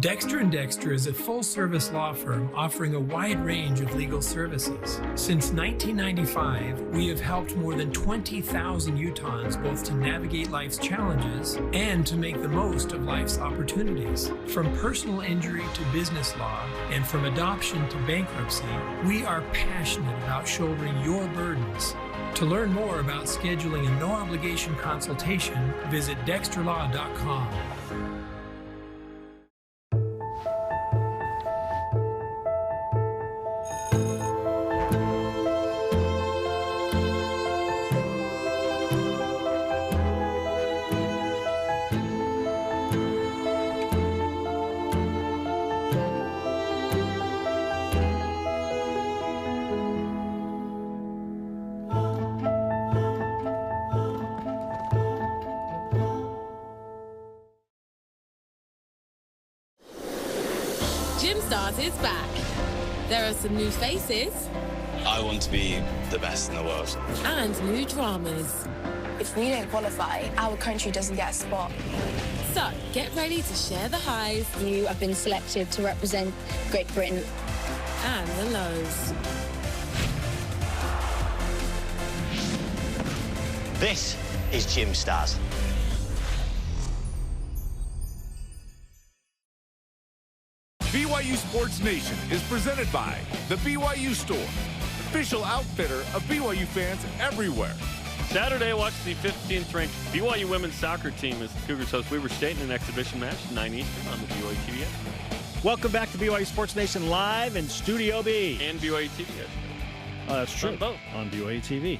Dexter & Dexter is a full-service law firm offering a wide range of legal services. Since 1995, we have helped more than 20,000 Utahns both to navigate life's challenges and to make the most of life's opportunities. From personal injury to business law, and from adoption to bankruptcy, we are passionate about shouldering your burdens. To learn more about scheduling a no-obligation consultation, visit dexterlaw.com. Gym Stars is back. There are some new faces. I want to be the best in the world. And new dramas. If we don't qualify, our country doesn't get a spot. So, get ready to share the highs. You have been selected to represent Great Britain. And the lows. This is Gym Stars. BYU Sports Nation is presented by the BYU Store, official outfitter of BYU fans everywhere. Saturday, watch the 15th ranked BYU women's soccer team as the Cougars host Weber State in an exhibition match, 9 Eastern on the BYU TV app. Welcome back to BYU Sports Nation live in Studio B. And BYU TV. That's true. On both. On BYU TV.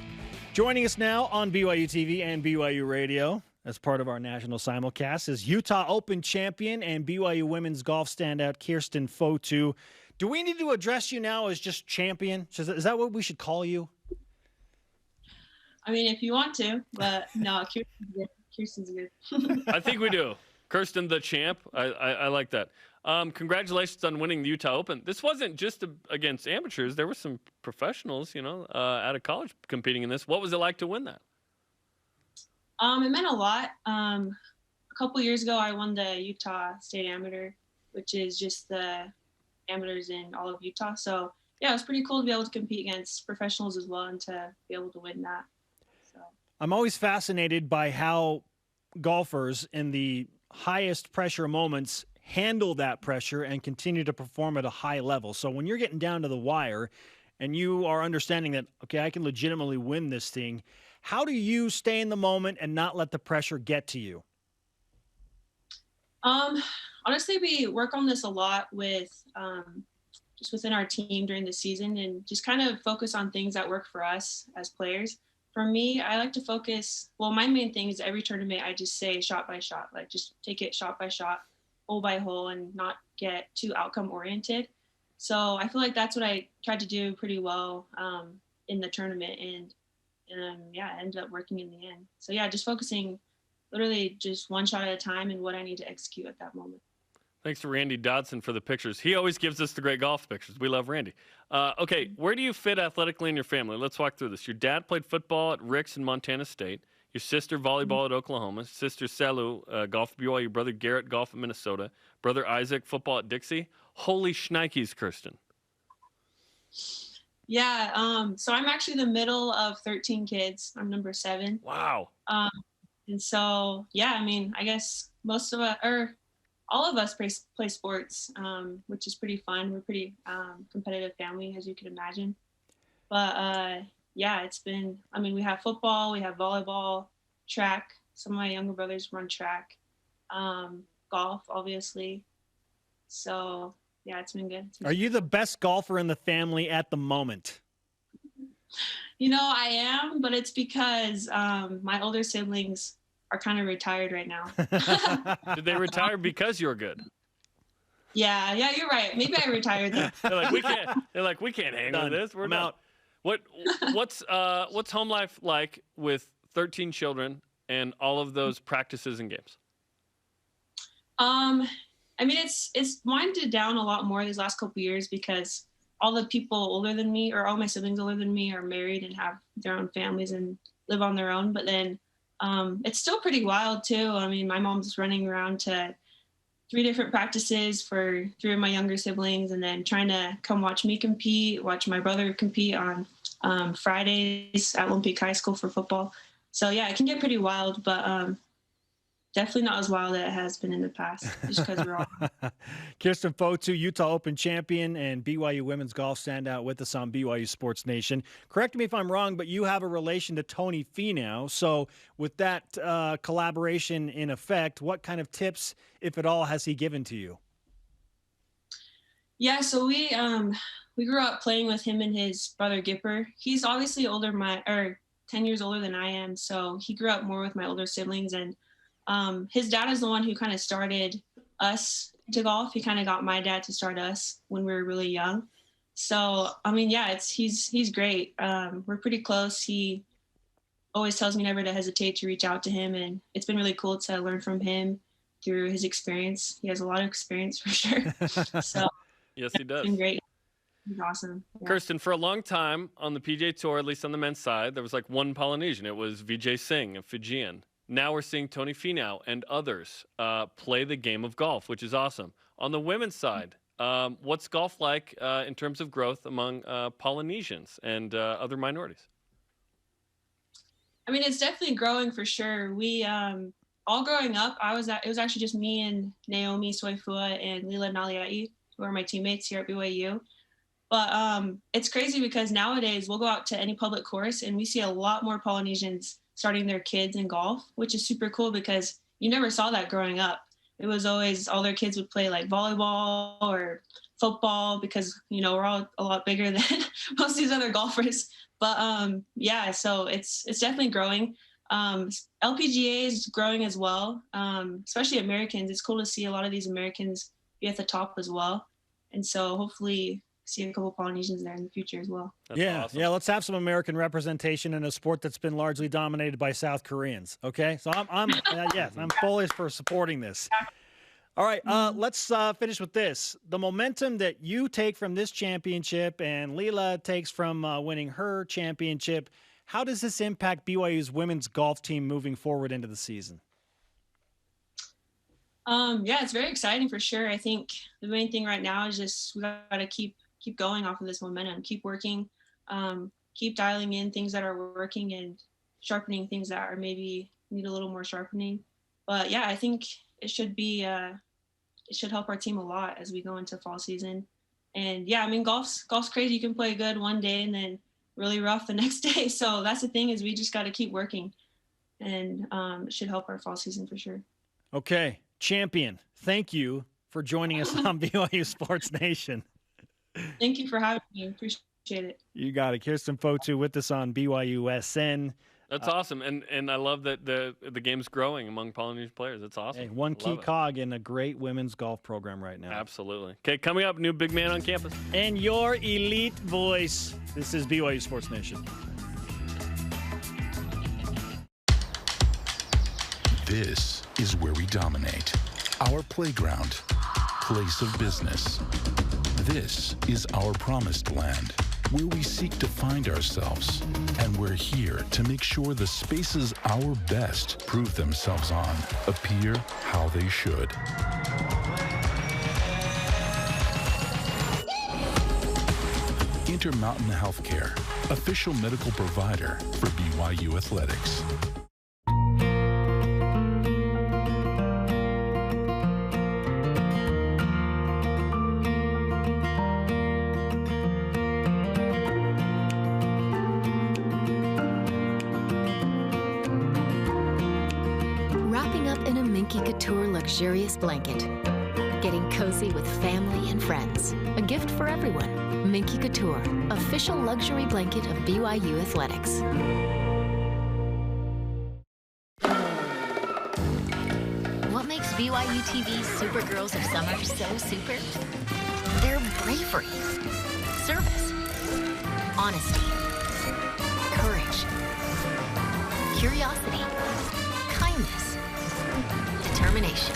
Joining us now on BYU TV and BYU Radio as part of our national simulcast is Utah Open champion and BYU women's golf standout Kirsten Fotu. Do we need to address you now as just champion? Is that what we should call you? I mean, if you want to, but no, Kirsten's good. I think we do. Kirsten the champ. I like that. Congratulations on winning the Utah Open. This wasn't just against amateurs. There were some professionals, out of college competing in this. What was it like to win that? It meant a lot. A couple years ago, I won the Utah State Amateur, which is just the amateurs in all of Utah. So, yeah, it was pretty cool to be able to compete against professionals as well and to be able to win that. So. I'm always fascinated by how golfers in the highest pressure moments handle that pressure and continue to perform at a high level. So when you're getting down to the wire and you are understanding that, okay, I can legitimately win this thing, how do you stay in the moment and not let the pressure get to you? Honestly, we work on this a lot with just within our team during the season and just kind of focus on things that work for us as players. For me, I like to focus, my main thing is every tournament, I just say shot by shot, like just take it shot by shot, hole by hole, and not get too outcome oriented. So I feel like that's what I tried to do pretty well in the tournament. And it ended up working in the end. So, yeah, just focusing literally just one shot at a time and what I need to execute at that moment. Thanks to Randy Dodson for the pictures. He always gives us the great golf pictures. We love Randy. Okay, where do you fit athletically in your family? Let's walk through this. Your dad played football at Ricks in Montana State. Your sister, volleyball at Oklahoma. Sister, Selu, golf at BYU. Brother, Garrett, golf at Minnesota. Brother, Isaac, football at Dixie. Holy shnikes, Kirsten. Yeah, so I'm actually the middle of 13 kids. I'm number 7. Wow. And so, yeah, I mean, I guess most of us, or all of us play sports, which is pretty fun. We're a pretty competitive family, as you can imagine. But, yeah, it's been, I mean, we have football, we have volleyball, track. Some of my younger brothers run track, golf, obviously. So, yeah, it's been good. Are you the best golfer in the family at the moment? I am, but it's because my older siblings are kind of retired right now. Did they retire because you're good? Yeah, you're right. Maybe I retired them. They're like, we can't hang with this. We're out. What's home life like with 13 children and all of those practices and games? I mean, it's winded down a lot more these last couple of years because all the people older than me, or all my siblings older than me, are married and have their own families and live on their own. But then it's still pretty wild too. I mean, my mom's running around to 3 different practices for 3 of my younger siblings, and then trying to come watch me compete, watch my brother compete on Fridays at Olympic High School for football. So yeah, it can get pretty wild, but definitely not as wild as it has been in the past, just because we're all. Kirsten Fotu, Utah Open champion and BYU women's golf standout with us on BYU Sports Nation. Correct me if I'm wrong, but you have a relation to Tony Finau. So with that collaboration in effect, what kind of tips, if at all, has he given to you? Yeah, so we grew up playing with him and his brother Gipper. He's obviously 10 years older than I am, so he grew up more with my older siblings, and his dad is the one who kind of started us to golf. He kind of got my dad to start us when we were really young. So, I mean, yeah, he's great. We're pretty close. He always tells me never to hesitate to reach out to him, and it's been really cool to learn from him through his experience. He has a lot of experience for sure. So yes, he does. It's been great. He's awesome. Yeah. Kirsten, for a long time on the PGA Tour, at least on the men's side, there was like one Polynesian. It was Vijay Singh, a Fijian. Now we're seeing Tony Finau and others play the game of golf, which is awesome. On the women's side, what's golf like in terms of growth among Polynesians and other minorities? I mean, it's definitely growing for sure. We all growing up, it was actually just me and Naomi Soifua and Lila Naliai, who are my teammates here at BYU. But it's crazy because nowadays we'll go out to any public course and we see a lot more Polynesians starting their kids in golf, which is super cool because you never saw that growing up. It was always all their kids would play like volleyball or football because, you know, we're all a lot bigger than most of these other golfers. But yeah, so it's definitely growing. LPGA is growing as well, especially Americans. It's cool to see a lot of these Americans be at the top as well. And so hopefully see a couple Polynesians there in the future as well. That's awesome. Yeah, let's have some American representation in a sport that's been largely dominated by South Koreans. Okay, so I'm fully for supporting this. All right, let's finish with this. The momentum that you take from this championship and Leela takes from winning her championship, how does this impact BYU's women's golf team moving forward into the season? Yeah, it's very exciting for sure. I think the main thing right now is just we got to keep going off of this momentum, keep working, keep dialing in things that are working and sharpening things that are maybe need a little more sharpening. But yeah, I think it should be it should help our team a lot as we go into fall season. And yeah, I mean golf's crazy. You can play good one day and then really rough the next day. So that's the thing is we just got to keep working, and it should help our fall season for sure. Okay, champion, thank you for joining us on BYU Sports Nation. Thank you for having me. Appreciate it. You got it. Kirsten Fotu with us on BYUSN. That's awesome. And I love that the game's growing among Polynesian players. That's awesome. Hey, one key cog in a great women's golf program right now. Absolutely. Okay, coming up, new big man on campus. And your elite voice. This is BYU Sports Nation. This is where we dominate. Our playground, place of business. This is our promised land, where we seek to find ourselves. And we're here to make sure the spaces our best prove themselves on appear how they should. Intermountain Healthcare, official medical provider for BYU Athletics. Minky Couture luxurious blanket. Getting cozy with family and friends. A gift for everyone. Minky Couture, official luxury blanket of BYU Athletics. What makes BYU TV's Super Girls of Summer so super? Their bravery, service, honesty, courage, curiosity, kindness, determination,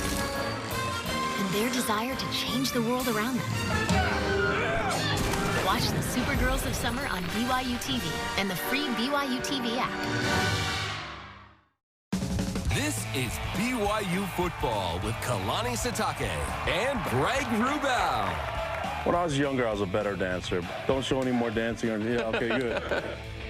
and their desire to change the world around them. Watch the Supergirls of Summer on BYU TV and the free BYU TV app. This is BYU Football with Kalani Sitake and Greg Wrubell. When I was younger, I was a better dancer. Don't show any more dancing. Yeah, okay, good.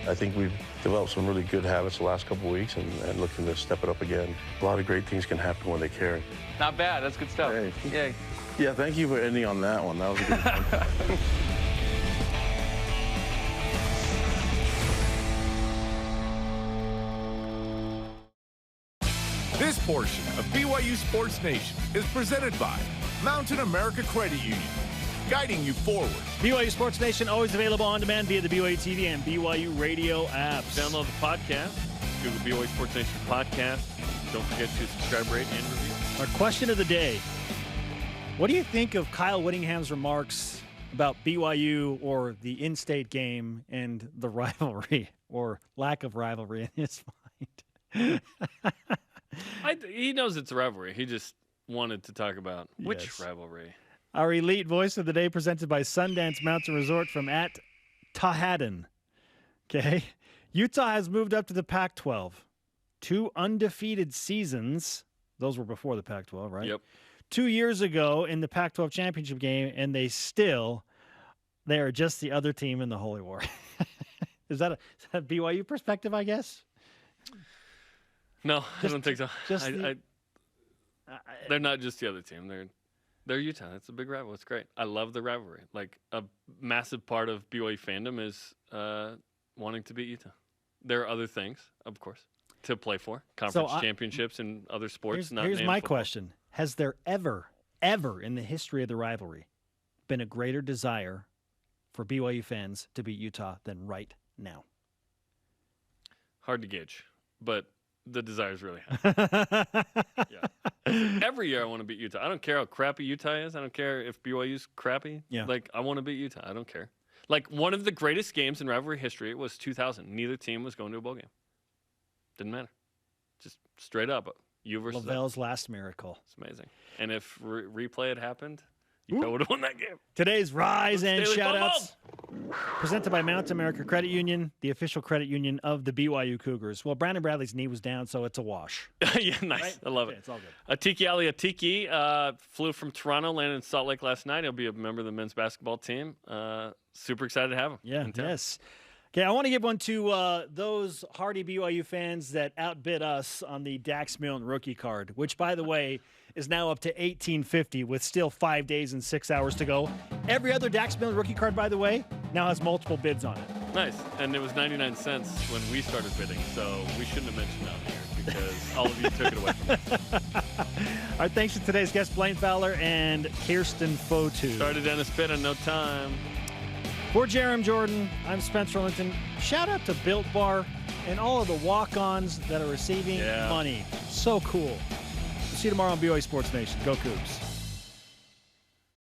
I think we've developed some really good habits the last couple of weeks and looking to step it up again. A lot of great things can happen when they care. Not bad. That's good stuff. Hey. Yay. Yeah, thank you for ending on that one. That was a good one. This portion of BYU Sports Nation is presented by Mountain America Credit Union, guiding you forward. BYU Sports Nation, always available on demand via the BYU TV and BYU radio apps. Download the podcast. Google BYU Sports Nation podcast. Don't forget to subscribe, rate, and review. Our question of the day. What do you think of Kyle Whittingham's remarks about BYU or the in-state game and the rivalry or lack of rivalry in his mind? He knows it's a rivalry. He just wanted to talk about which Yes. rivalry. Our elite voice of the day presented by Sundance Mountain Resort from @Tahaddon. Okay. Utah has moved up to the Pac-12. 2 undefeated seasons. Those were before the Pac-12, right? Yep. 2 years ago in the Pac-12 championship game, and they are just the other team in the Holy War. Is that a BYU perspective, I guess? No, I don't think so. They're They're not just the other team. They're Utah. It's a big rival. It's great. I love the rivalry. Like, a massive part of BYU fandom is wanting to beat Utah. There are other things, of course, to play for. Conference championships and other sports. Here's my question. Has there ever in the history of the rivalry been a greater desire for BYU fans to beat Utah than right now? Hard to gauge, but the desire is really high. Yeah. Every year I want to beat Utah. I don't care how crappy Utah is. I don't care if BYU's crappy. Yeah. Like, I want to beat Utah. I don't care. Like, one of the greatest games in rivalry history was 2000. Neither team was going to a bowl game. Didn't matter. Just straight up. You versus Lavelle's last miracle. It's amazing. And if replay had happened, you would have won that game. Today's Rise and Daily Shoutouts presented by Mountain America Credit Union, the official credit union of the BYU Cougars. Well, Brandon Bradley's knee was down, so it's a wash. Yeah, nice. Right? I love Okay, it. it's all good. Atiki Ali Atiki flew from Toronto, landed in Salt Lake last night. He'll be a member of the men's basketball team. Super excited to have him. Yeah, in town. yes. Okay, I want to give one to those hardy BYU fans that outbid us on the Dax Milne rookie card, which, by the way, is now up to $18.50 with still 5 days and 6 hours to go. Every other Dax Milne rookie card, by the way, now has multiple bids on it. Nice. And it was 99 cents when we started bidding, so we shouldn't have mentioned that on here because all of you took it away from us. All right, thanks to today's guests, Blaine Fowler and Kirsten Fotu. Started Dennis Pitt in no time. For Jerem Jordan, I'm Spencer Linton. Shout out to Built Bar and all of the walk-ons that are receiving money. So cool. See you tomorrow on BYU Sports Nation. Go Cougs.